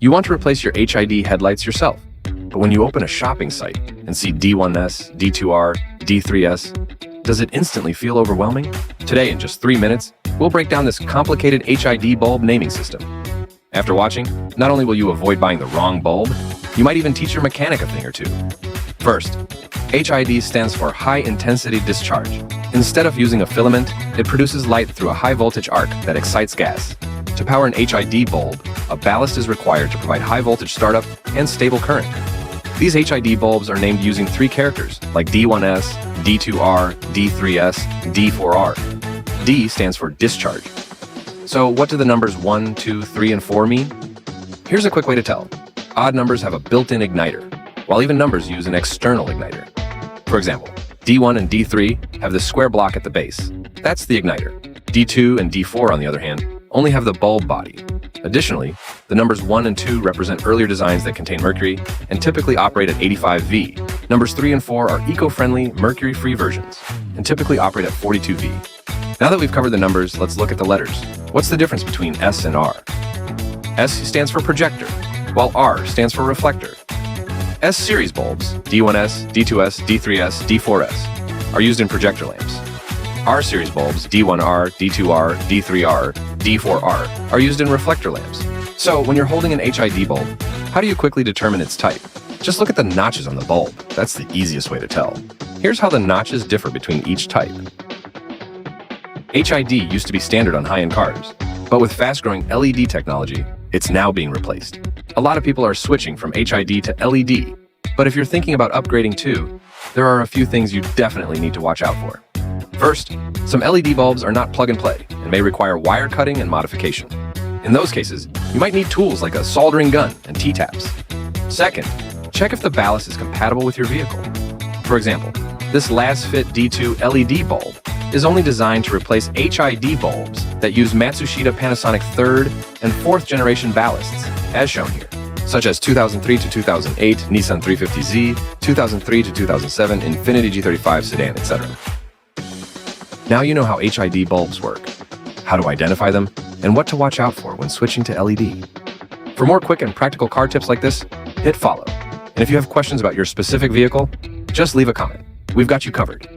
You want to replace your HID headlights yourself, but when you open a shopping site and see D1S, D2R, D3S, does it instantly feel overwhelming? Today, in just 3 minutes, we'll break down this complicated HID bulb naming system. After watching, not only will you avoid buying the wrong bulb, you might even teach your mechanic a thing or two. First, HID stands for High Intensity Discharge. Instead of using a filament, it produces light through a high-voltage arc that excites gas. To power an HID bulb, a ballast is required to provide high-voltage startup and stable current. These HID bulbs are named using 3 characters, like D1S, D2R, D3S, D4R. D stands for discharge. So what do the numbers 1, 2, 3, and 4 mean? Here's a quick way to tell. Odd numbers have a built-in igniter, while even numbers use an external igniter. For example, D1 and D3 have the square block at the base. That's the igniter. D2 and D4, on the other hand, only have the bulb body. Additionally, the numbers 1 and 2 represent earlier designs that contain mercury and typically operate at 85 V. Numbers 3 and 4 are eco-friendly, mercury-free versions and typically operate at 42 V. Now that we've covered the numbers, let's look at the letters. What's the difference between S and R? S stands for projector, while R stands for reflector. S-series bulbs, D1S, D2S, D3S, D4S, are used in projector lamps. R-series bulbs, D1R, D2R, D3R, D4R, are used in reflector lamps. So when you're holding an HID bulb, how do you quickly determine its type? Just look at the notches on the bulb. That's the easiest way to tell. Here's how the notches differ between each type. HID used to be standard on high-end cars, but with fast-growing LED technology, it's now being replaced. A lot of people are switching from HID to LED, but if you're thinking about upgrading too, there are a few things you definitely need to watch out for. First, some LED bulbs are not plug-and-play and may require wire cutting and modification. In those cases, you might need tools like a soldering gun and T-taps. Second, check if the ballast is compatible with your vehicle. For example, this Lasfit D2 LED bulb is only designed to replace HID bulbs that use Matsushita Panasonic 3rd and 4th generation ballasts, as shown here, such as 2003 to 2008 Nissan 350Z, 2003 to 2007 Infiniti G35 sedan, etc. Now you know how HID bulbs work, how to identify them, and what to watch out for when switching to LED. For more quick and practical car tips like this, hit follow. And if you have questions about your specific vehicle, just leave a comment. We've got you covered.